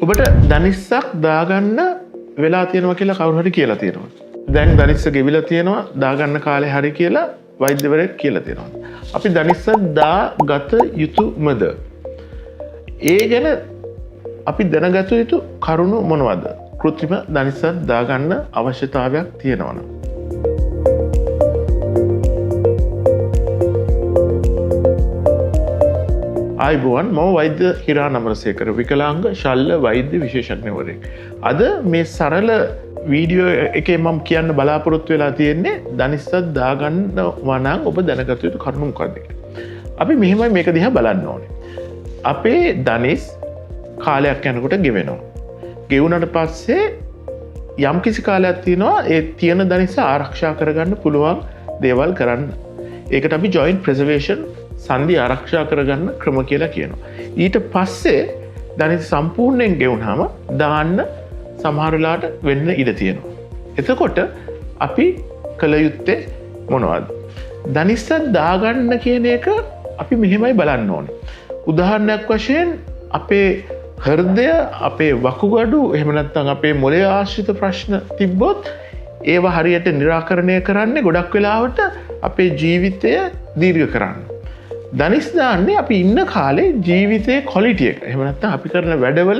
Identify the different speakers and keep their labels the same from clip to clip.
Speaker 1: ඔබට දනිස්සක් දාගන්න වෙලා තියෙනවා කියලා කවුරු හරි කියලා තියෙනවා. දැන් දනිස්ස ගෙවිලා තියෙනවා දාගන්න කාලේ හරි කියලා වෛද්‍යවරයෙක් කියලා තියෙනවා. අපි දනිස්සක් දාගත යුතුමද? ඒ ගැන අපි දැනගත යුතු කරුණු මොනවද? කෘත්‍රිම දනිස්සක් දාගන්න අවශ්‍යතාවයක් තියෙනවා නම්. ආයිබෝවන් මම වෛද්‍ය හිරා නමරසේකර විකලාංග ශල්‍ය වෛද්‍ය විශේෂඥවරයෙක්. අද මේ සරල වීඩියෝ එකේ මම කියන්න බලාපොරොත්තු වෙලා තියෙන්නේ දනිස්සක් දාගන්නවා නම් ඔබ දැනගත යුතු කරුණු මොකක්ද කියලා. අපි මෙහෙමයි මේක දිහා බලන්න ඕනේ. අපේ දනිස් කාලයක් යනකොට ගෙවෙනවා. ගෙවුනට පස්සේ යම් කිසි කාලයක් තියෙනවා ඒ තියෙන දනිස්ස ආරක්ෂා කරගන්න පුළුවන් දේවල් කරන්න. ඒකට අපි ජොයින්ට් ප්‍රිසර්වේෂන් සන්ධි ආරක්ෂා කරගන්න ක්‍රම කියලා කියනවා. ඊට පස්සේ දනිස් සම්පූර්ණයෙන් ගෙවුනහම දාන්න සමහර වෙලාවට වෙන්න ඉඩ තියෙනවා. එතකොට අපි කළ යුත්තේ මොනවද? දනිස්සක් දාගන්න කියන එක අපි මෙහෙමයි බලන්න ඕනේ. උදාහරණයක් වශයෙන් අපේ හෘදය, අපේ වකුගඩු, එහෙම නැත්නම් අපේ මොළයේ ආශ්‍රිත ප්‍රශ්න තිබ්බොත් ඒවා හරියට निराකරණය කරන්නේ ගොඩක් වෙලාවට අපේ ජීවිතය දීර්ඝ කරන්න. දනිස් දාන්නේ අපි ඉන්න කාලේ ජීවිතයේ ක්වොලිටි එක. එහෙම නැත්නම් අපි කරන වැඩවල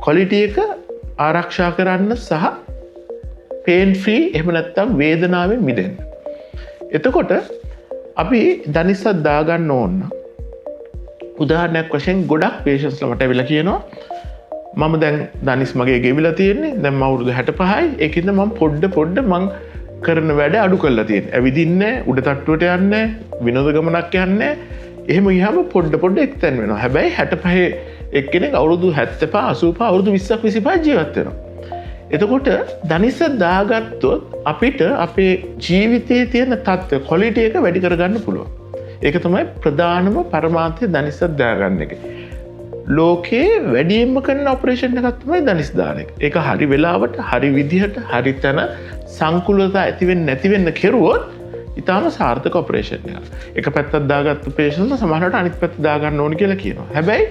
Speaker 1: ක්වොලිටි එක ආරක්ෂා කරන්න සහ පේන් ෆ්‍රී එහෙම නැත්නම් වේදනාවෙන් මිදෙන්න. එතකොට අපි දනිස්සක් දාගන්න ඕන. උදාහරණයක් වශයෙන් ගොඩක් පේෂන්ට්ස්ලා මට ඇවිල්ලා කියනවා මම දැන් දනිස් මගේ ගෙවිලා තියෙන්නේ. දැන් මම අවුරුදු 65යි. ඒකින්ද මම පොඩ්ඩ මං කරන වැඩ අඩු කරලා තියෙන්නේ. ඇවිදින්නේ උඩ තට්ටුවට යන්නේ, විනෝද ගමනක් යන්නේ. එහෙම ගියාම පොඩ්ඩ එක්තැන් වෙනවා. හැබැයි 65 එක්කෙනෙක් අවුරුදු 75 85 අවුරුදු 20ක් 25 ජීවත් වෙනවා. එතකොට දනිස්ස දාගත්තොත් අපිට අපේ ජීවිතයේ තියෙන තත්ත්ව ක්වොලිටි එක වැඩි කරගන්න පුළුවන්. ඒක තමයි ප්‍රධානම පරමාර්ථය දනිස්සක් දාගන්න එක. ලෝකේ වැඩියෙන්ම කරන ඔපරේෂන් එකක් තමයි දනිස් දාන එක. ඒක හරි වෙලාවට, හරි විදිහට, හරි තැන සංකුලතා ඇති වෙන්නේ නැති වෙන්න කෙරුවොත් ඊටාම සාර්ථක ඔපරේෂන් එකක්. එක පැත්තක් දාගත්තු පේෂන්ට්ස්ලා සමහරවිට අනිත් පැත්ත දාගන්න ඕනේ කියලා කියනවා. හැබැයි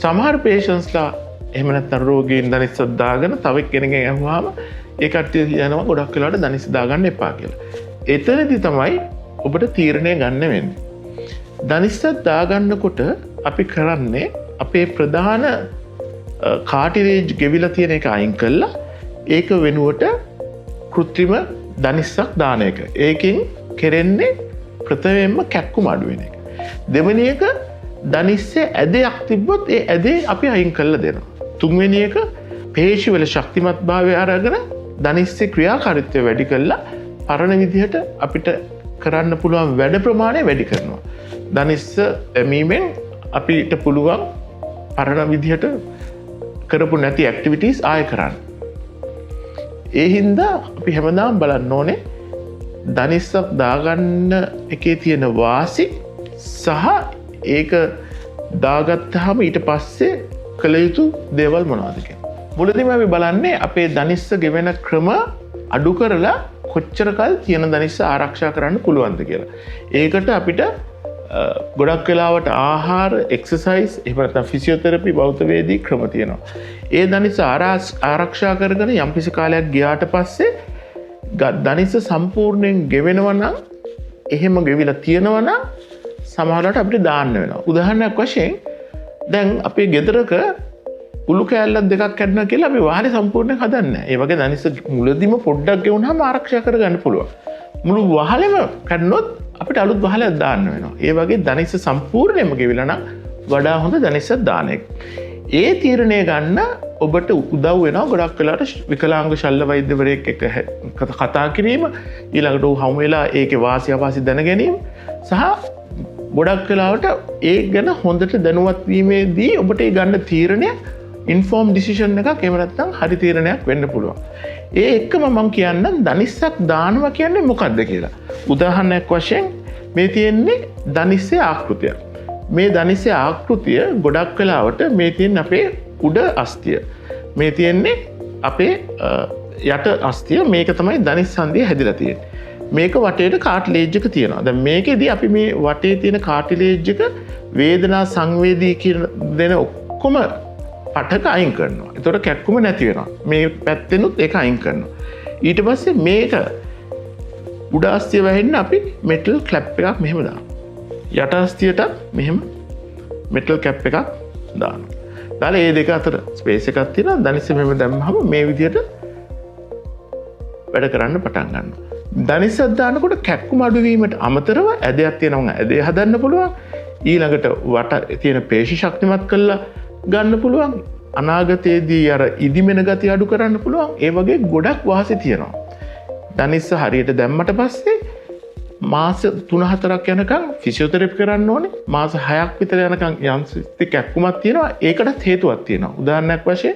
Speaker 1: සමහර පේෂන්ට්ස්ලා එහෙම නැත්නම් රෝගීන් දනිස්සක් දාගෙන තව කෙනෙක්ගෙන් අහුවාම ඒ කට්ටිය කියනවා ගොඩක් වෙලාවට දනිස් දාගන්න එපා කියලා. එතනදී තමයි ඔබට තීරණය ගන්න වෙන්නේ. දනිස්සක් දාගන්නකොට අපි කරන්නේ අපේ ප්‍රධාන කාටිලේජ් ගෙවිලා තියෙන එක අයින් කළා ඒක වෙනුවට කෘත්‍රිම දනිස්සක් දාන එක. ඒකෙන් කෙරෙන්නේ ප්‍රථමයෙන්ම කැක්කුම අඩු වෙන එක. දෙවෙනි එක දනිස්සේ ඇදයක් තිබ්බොත් ඒ ඇදේ අපි අයින් කරලා දෙනවා. තුන්වෙනි එක පේශිවල ශක්තිමත්භාවය අරගෙන දනිස්සේ ක්‍රියාකාරීත්වය වැඩි කරලා පරණ විදිහට අපිට කරන්න පුළුවන් වැඩ ප්‍රමාණය වැඩි කරනවා. දනිස්ස දැමීමෙන් අපිට පුළුවන් පරණ විදිහට කරපු නැති ඇක්ටිවිටීස් ආය කරන්න. ඒ හින්දා අපි හැමදාම බලන්න ඕනේ දනිස්සක් දාගන්න එකේ තියෙන වාසි සහ ඒක දාගත්තාම ඊට පස්සේ කළ යුතු දේවල් මොනවද කියලා. මුලදීම අපි බලන්නේ අපේ දනිස්ස ගෙවෙන ක්‍රම අඩු කරලා කොච්චර කල් තියෙන දනිස්ස ආරක්ෂා කරන්න පුළුවන්ද කියලා. ඒකට අපිට ගොඩක් වෙලාවට ආහාර, එක්සර්සයිස්, එහෙම නැත්නම් ෆිසියෝതെරපි, භෞතවේදී ක්‍රම තියෙනවා. ඒ දනිස්ස ආරක්ෂා කරගෙන යම්කිසි කාලයක් ගියාට පස්සේ දනිස්ස සම්පූර්ණයෙන් ගෙවෙනවා නම්, එහෙම ගෙවිලා තියෙනවා නම් සමහරවිට අපිට දාන්න වෙනවා. උදාහරණයක් වශයෙන් දැන් අපේ ගෙදරක උළු කෑල්ලක් දෙකක් කැඩුණා කියලා අපි වාහනේ සම්පූර්ණයෙන් හදන්නේ නැහැ. ඒ වගේ දනිස්ස මුලදීම පොඩ්ඩක් ගෙවුනහම ආරක්ෂා කරගන්න පුළුවන්. මුළු වහලෙම කැඩුණොත් අපිට අලුත් වහලයක් දාන්න වෙනවා. ඒ වගේ දනිස්ස සම්පූර්ණයෙන්ම ගෙවිලා නම් වඩා හොඳ දනිස්සක් දාන එක. ඒ තීරණය ගන්න ඔබට උදව් වෙනවා ගොඩක් වෙලාවට විකලාංග ශල්‍ය වෛද්‍යවරයෙක් එක්ක කතා කිරීම, ඊළඟට හමු වෙලා ඒකේ වාසි අවාසි දැන ගැනීම සහ ගොඩක් වෙලාවට ඒ ගැන හොඳට දැනුවත් වීමේදී ඔබට ඒ ගන්න තීරණය ඉන්ෆෝම් ඩිසිෂන් එකක් එහෙම නැත්නම් හරි තීරණයක් වෙන්න පුළුවන්. ඒ එක්කම මම කියන්නම් දනිස්සක් දානවා කියන්නේ මොකක්ද කියලා. උදාහරණයක් වශයෙන් මේ තියෙන්නේ දනිස්සේ ආකෘතිය. මේ දනිස්සේ ආකෘතිය ගොඩක් වෙලාවට මේ තියෙන අපේ උඩ අස්තිය. මේ තියෙන්නේ අපේ යට අස්තිය. මේක තමයි දනිස් සංදිය හැදිලා තියෙන්නේ. මේක වටේට කාටිලේජ් එක තියෙනවා. දැන් මේකෙදි අපි මේ වටේ තියෙන කාටිලේජ් එක වේදනා සංවේදී කියන දෙන ඔක්කොම පටක අයින් කරනවා. එතකොට කැක්කුම නැති වෙනවා. මේ පැත්තෙනුත් ඒක අයින් කරනවා. ඊට පස්සේ මේක උඩාස්තිය වැහෙන්න අපි මෙටල් ක්ලැප් එකක් මෙහෙම දානවා. යටාස්තියටත් මෙහෙම මෙටල් කැප් එකක් දානවා. දාලා මේ දෙක අතර ස්පේස් එකක් තියෙනවා. දනිස්ස මෙහෙම දැම්මහම මේ විදිහට වැඩ කරන්න පටන් ගන්නවා. දනිස්සක් දානකොට කැක්කුම අඩුවීමට අමතරව ඇදයක් තියෙනවා. ඇදේ හදන්න පුළුවන්. ඊළඟට වට තියෙන පේශි ශක්තිමත් කරලා ගන්න පුළුවන්. අනාගතයේදී අර ඉදිමෙන ගතිය අඩු කරන්න පුළුවන්. ඒ වගේ ගොඩක් වාසි තියෙනවා. දනිස්ස හරියට දැම්මට පස්සේ මාස 3-4ක් යනකම් ෆිසියෝതെරපි කරන්න ඕනේ. මාස 6ක් විතර යනකම් යම්සි කැක්කුමක් තියෙනවා. ඒකටත් හේතුවක් තියෙනවා. උදාහරණයක් වශයෙන්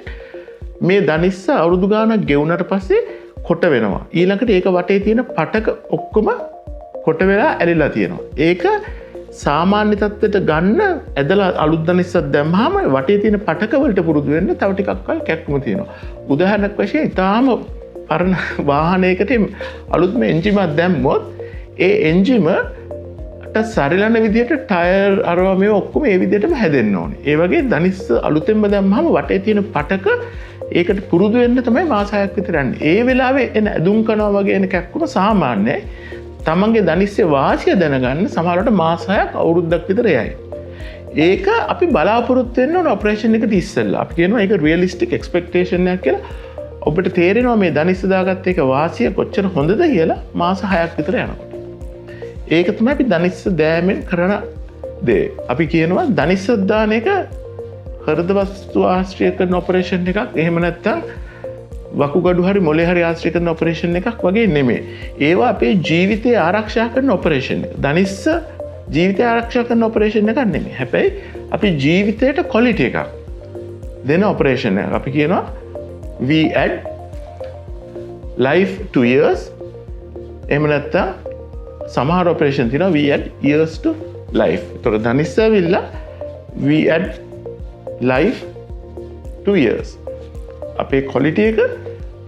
Speaker 1: මේ දනිස්ස අවුරුදු ගාණක් ගෙවුනට පස්සේ කොට වෙනවා. ඊළඟට ඒක වටේ තියෙන පටක ඔක්කොම කොට වෙලා ඇලිලා තියෙනවා. ඒක සාමාන්‍ය තත්ත්වයට ගන්න ඇදලා අලුත් දනිස්සක් දැම්මහම වටේ තියෙන පටක වලට පුරුදු වෙන්න තව ටිකක් කල් කැක්කුම තියෙනවා. උදාහරණයක් වශයෙන් ඊටාම පරණ වාහනයකට අලුත්ම එන්ජිමක් දැම්මොත් ඒ එන්ජිමට සරිලන විදිහට ටයර් අරවා මේ ඔක්කොම ඒ විදිහටම හැදෙන්න ඕනේ. ඒ වගේ දනිස්ස අලුතෙන්ම දැම්මහම වටේ තියෙන පටක ඒකට පුරුදු වෙන්න තමයි මාස 6ක් විතර යන්නේ. ඒ වෙලාවේ එන ඇදුම් කරනවා වගේ එන කැක්කුම සාමාන්‍යයි. තමන්ගේ දනිස්සේ වාසිය දැනගන්න සමහරවිට මාස 6ක් අවුරුද්දක් විතර යයි. ඒක අපි බලාපොරොත්තු වෙන්න ඕන ඔපරේෂන් එකට ඉස්සෙල්ලා. අපි කියනවා ඒක රියලිස්ටික් එක්ස්පෙක්ටේෂන් එකක් කියලා. ඔබට තේරෙනවා මේ දනිස්ස දාගත්ත එක වාසිය කොච්චර හොඳද කියලා මාස 6ක් විතර යනකොට. ඒක තමයි අපි දනිස්ස දෑමෙන් කරන දේ. අපි කියනවා දනිස්ස දාන එක හෘද වස්තු ආශ්‍රය කරන ඔපරේෂන් එකක්. එහෙම නැත්නම් වකුගඩු හරි මොලේ හරි ආශ්‍රය කරන ඔපරේෂන් එකක් වගේ නෙමෙයි. ඒවා අපේ ජීවිතය ආරක්ෂා කරන ඔපරේෂන් එක. දනිස්ස ජීවිතය ආරක්ෂා කරන ඔපරේෂන් එකක් නෙමෙයි. හැබැයි අපි ජීවිතයට ක්වොලිටි එකක් දෙන ඔපරේෂන් එකක්. අපි කියනවා we add life to years. එහෙම නැත්නම් සමහර ඔපරේෂන් තියෙනවා we add years to life. ඒතර දනිස්ස ඇවිල්ලා we add life to years. අපේ ක්වොලිටි එක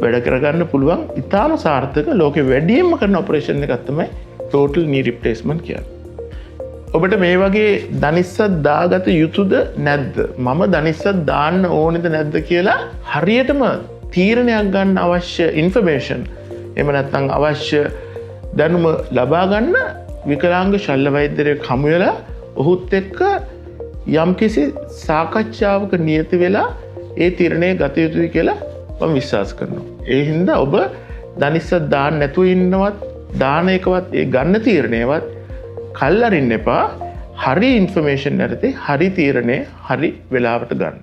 Speaker 1: වැඩ කරගන්න පුළුවන් ඉතාම සාර්ථක ලෝකෙ වැඩියෙන්ම කරන ඔපරේෂන් එකක් තමයි total knee replacement කියන්නේ. ඔබට මේ වගේ දනිස්සක් දාගත යුතුද නැද්ද? මම දනිස්සක් දාන්න ඕනෙද නැද්ද කියලා හරියටම තීරණයක් ගන්න අවශ්‍ය ඉන්ෆර්මේෂන් එහෙම නැත්නම් අවශ්‍ය දැනුම ලබා ගන්න විකලාංග ශල්‍ය වෛද්‍යවරයෙක් හමු වෙලා ඔහුත් එක්ක යම්කිසි සාකච්ඡාවක නියත වෙලා ඒ තීරණය ගත යුතුයි කියලා මම විශ්වාස කරනවා. ඒ හින්දා ඔබ දනිස්සක් දාන්න නැතුව ඉන්නවත් දාන එකවත් ඒ ගන්න තීරණයවත් කල් අරින්න එපා. හරි ඉන්ෆර්මේෂන් යටතේ හරි තීරණය හරි වෙලාවට ගන්න.